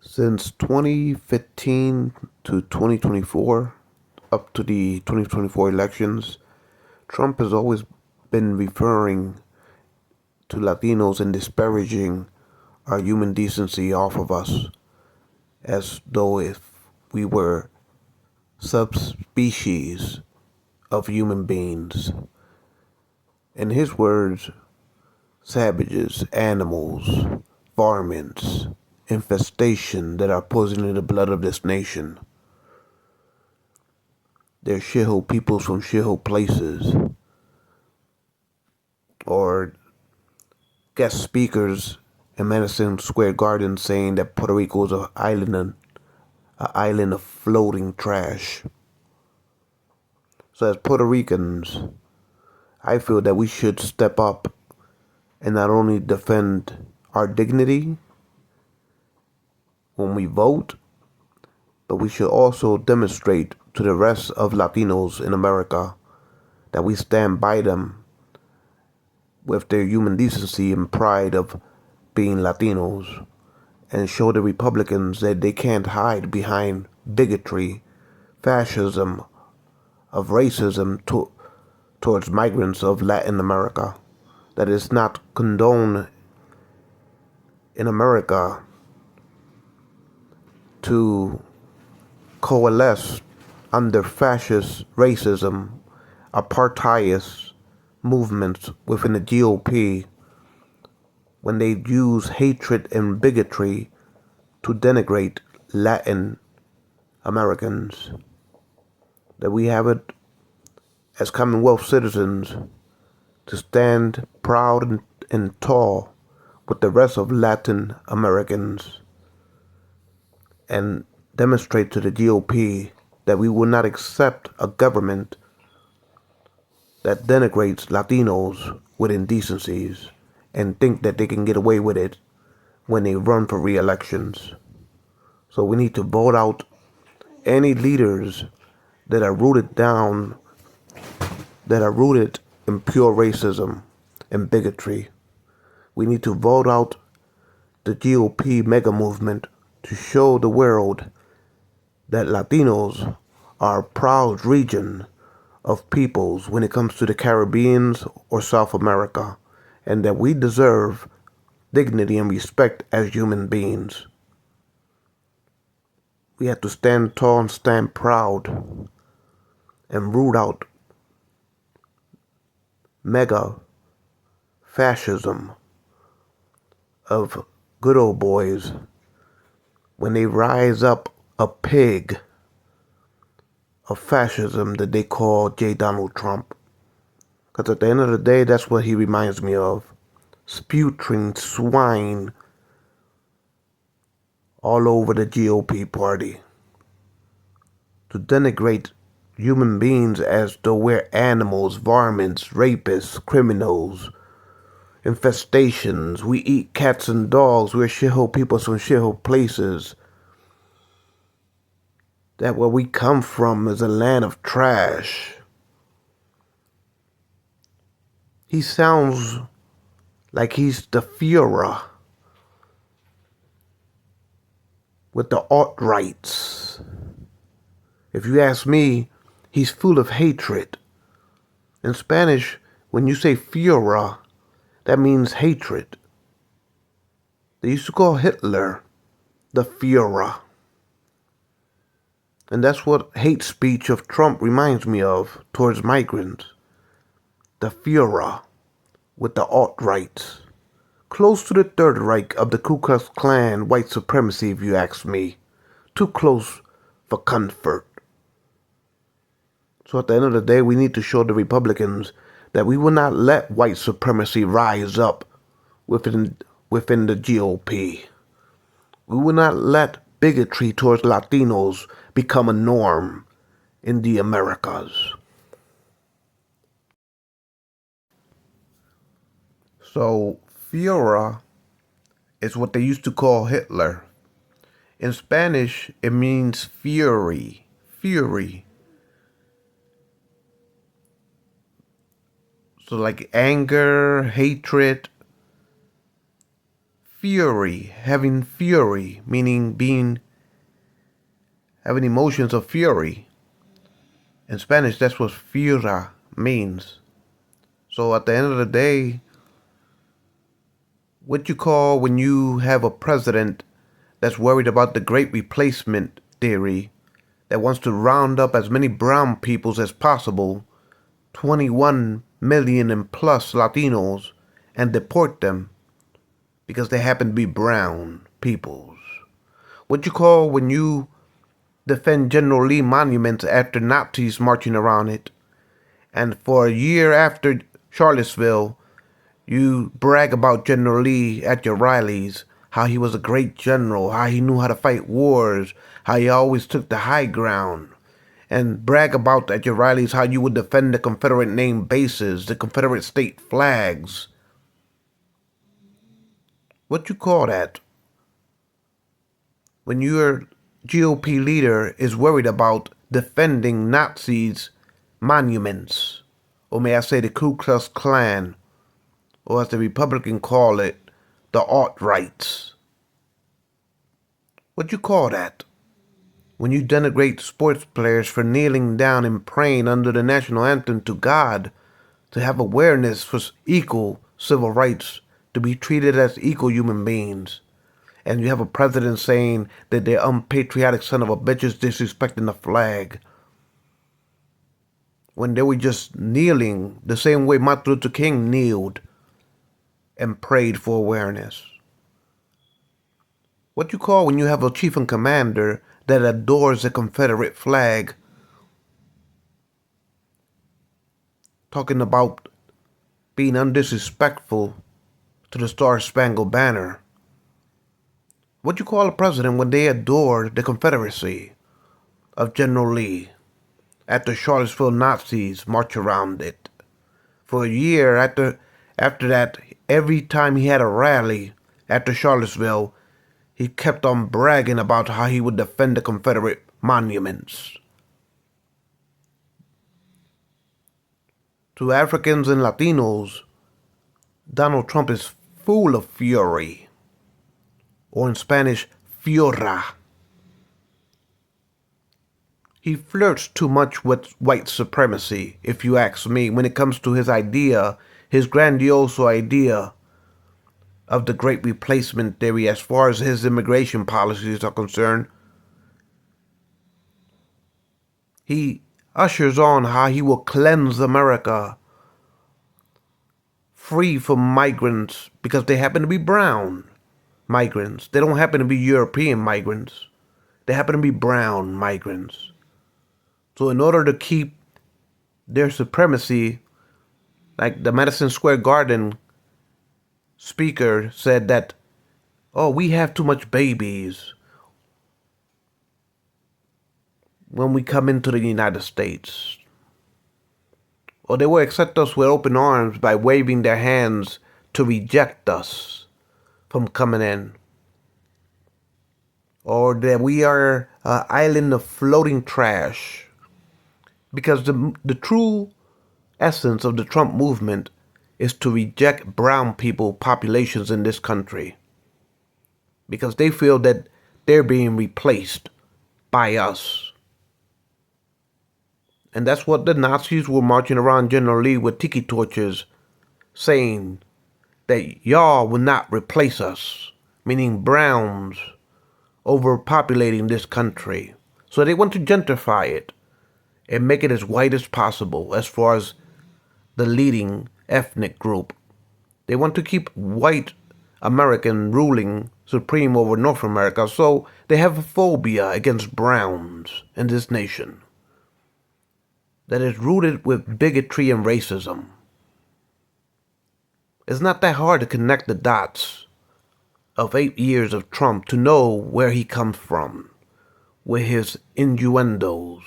Since 2015 to 2024, up to the 2024 elections, Trump has always been referring to Latinos and disparaging our human decency off of us as though if we were subspecies of human beings. In his words, savages, animals, varmints, infestation that are poisoning the blood of this nation. They're shithole peoples from shithole places, or guest speakers in Madison Square Garden saying that Puerto Rico is an island of floating trash. So as Puerto Ricans, I feel that we should step up and not only defend our dignity when we vote, but we should also demonstrate to the rest of Latinos in America that we stand by them with their human decency and pride of being Latinos, and show the Republicans that they can't hide behind bigotry, fascism, of racism towards migrants of Latin America. That is not condoned in America to coalesce under fascist racism, apartheid movements within the GOP when they use hatred and bigotry to denigrate Latin Americans. That we have it as Commonwealth citizens to stand proud and tall with the rest of Latin Americans and demonstrate to the GOP that we will not accept a government that denigrates Latinos with indecencies and think that they can get away with it when they run for re-elections. So we need to vote out any leaders that are rooted in pure racism and bigotry. We need to vote out the GOP mega movement to show the world that Latinos are a proud region of peoples when it comes to the Caribbean or South America, and that we deserve dignity and respect as human beings. We have to stand tall and stand proud and root out mega fascism of good old boys when they rise up a pig of fascism that they call J. Donald Trump. Because at the end of the day, that's what he reminds me of. Spewing swine all over the GOP party. To denigrate human beings as though we're animals, varmints, rapists, criminals, infestations. We eat cats and dogs. We're shithole people from shithole places. That where we come from is a land of trash. He sounds like he's the Führer with the alt-rights. If you ask me, he's full of hatred. In Spanish, when you say Führer, that means hatred. They used to call Hitler the Führer. And that's what hate speech of Trump reminds me of towards migrants. The Führer with the alt-rights. Close to the Third Reich of the Ku Klux Klan white supremacy, if you ask me. Too close for comfort. So at the end of the day, we need to show the Republicans that we will not let white supremacy rise up within the GOP. We will not let bigotry towards Latinos become a norm in the Americas. So, Führer is what they used to call Hitler. In Spanish, it means fury. Fury. So like anger, hatred, having fury, meaning having emotions of fury. In Spanish, that's what fura means. So at the end of the day, what you call when you have a president that's worried about the great replacement theory, that wants to round up as many brown peoples as possible, 21 million and plus Latinos, and deport them because they happen to be brown peoples. What you call when you defend General Lee monuments after Nazis marching around it, and for a year after Charlottesville, you brag about General Lee at your rallies, how he was a great general, how he knew how to fight wars, how he always took the high ground, and brag about at your rallies how you would defend the Confederate named bases, the Confederate state flags. What you call that? When your GOP leader is worried about defending Nazis' monuments, or may I say the Ku Klux Klan, or as the Republicans call it, the alt-rights. What you call that? When you denigrate sports players for kneeling down and praying under the national anthem to God, to have awareness for equal civil rights, to be treated as equal human beings, and you have a president saying that they're unpatriotic son of a bitches disrespecting the flag, when they were just kneeling the same way Martin Luther King kneeled and prayed for awareness. What you call when you have a chief and commander that adores the Confederate flag, talking about being undisrespectful to the Star-Spangled Banner. What you call a president when they adore the Confederacy of General Lee after Charlottesville Nazis march around it? For a year after that, every time he had a rally after Charlottesville, he kept on bragging about how he would defend the Confederate monuments. To Africans and Latinos, Donald Trump is full of fury, or in Spanish, fura. He flirts too much with white supremacy, if you ask me, when it comes to his idea, his grandiose idea of the great replacement theory as far as his immigration policies are concerned. He ushers on how he will cleanse America free from migrants because they happen to be brown migrants. They don't happen to be European migrants. They happen to be brown migrants. So in order to keep their supremacy, like the Madison Square Garden speaker said that, oh, we have too much babies when we come into the United States. Or they will accept us with open arms by waving their hands to reject us from coming in. Or that we are an island of floating trash. Because the true essence of the Trump movement is to reject brown people populations in this country. Because they feel that they're being replaced by us. And that's what the Nazis were marching around General Lee with tiki torches, saying that y'all will not replace us, meaning browns overpopulating this country. So they want to gentrify it and make it as white as possible as far as the leading ethnic group. They want to keep white American ruling supreme over North America, so they have a phobia against browns in this nation that is rooted with bigotry and racism. It's not that hard to connect the dots of 8 years of Trump to know where he comes from with his innuendos.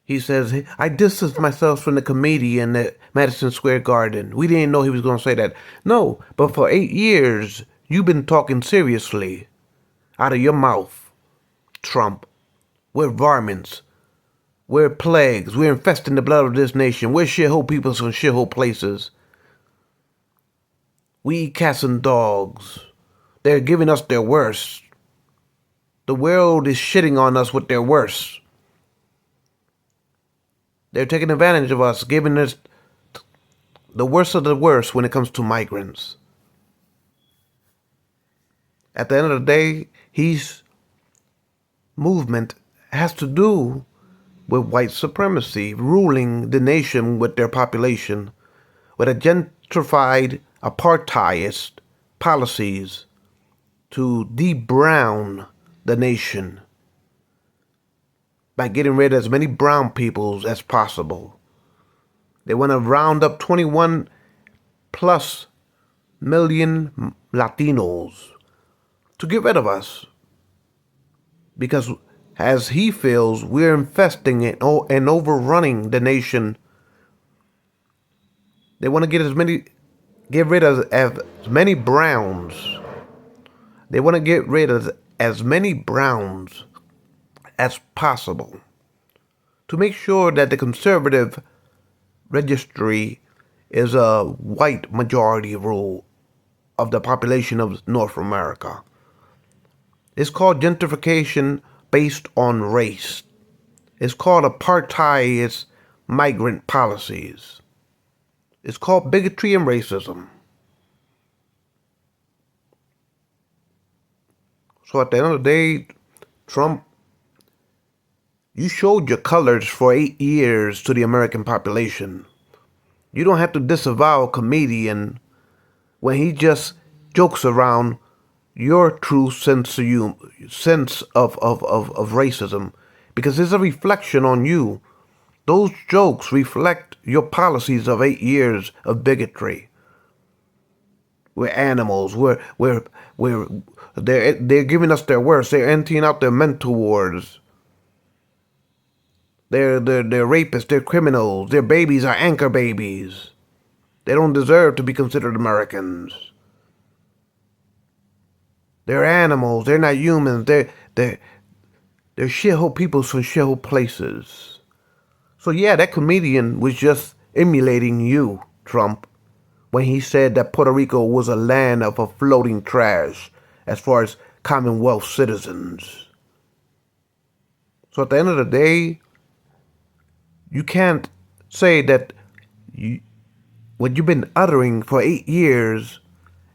He says, I distanced myself from the comedian at Madison Square Garden. We didn't know he was going to say that. No, but for 8 years, you've been talking seriously out of your mouth, Trump. We're varmints. We're plagues. We're infesting the blood of this nation. We're shithole peoples from shithole places. We eat cats and dogs. They're giving us their worst. The world is shitting on us with their worst. They're taking advantage of us, giving us the worst of the worst when it comes to migrants. At the end of the day, his movement has to do with white supremacy, ruling the nation with their population, with a gentrified apartheidist policies to de-brown the nation by getting rid of as many brown peoples as possible. They want to round up 21 plus million Latinos to get rid of us. Because as he feels, we're infesting it and overrunning the nation. They want to get rid of as many browns. They want to get rid of as many browns as possible to make sure that the conservative registry is a white majority rule of the population of North America. It's called gentrification based on race. It's called apartheidist migrant policies. It's called bigotry and racism. So at the end of the day, Trump, you showed your colors for 8 years to the American population. You don't have to disavow a comedian when he just jokes around your true sense of racism, because it's a reflection on you. Those jokes reflect your policies of 8 years of bigotry. We're animals. They're giving us their worst. They're emptying out their mental wards. They're rapists. They're criminals. Their babies are anchor babies. They don't deserve to be considered Americans. They're animals. They're not humans. They're shithole people from shithole places. So yeah, that comedian was just emulating you, Trump, when he said that Puerto Rico was a land of a floating trash as far as Commonwealth citizens. So at the end of the day, you can't say that what you've been uttering for 8 years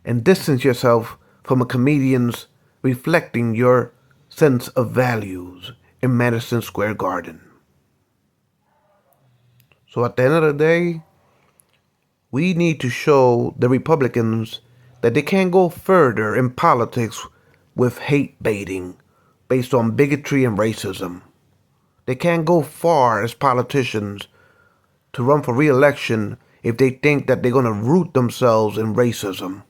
and distance yourself from a comedian's reflecting your sense of values in Madison Square Garden. So at the end of the day, we need to show the Republicans that they can't go further in politics with hate baiting based on bigotry and racism. They can't go far as politicians to run for re-election if they think that they're going to root themselves in racism.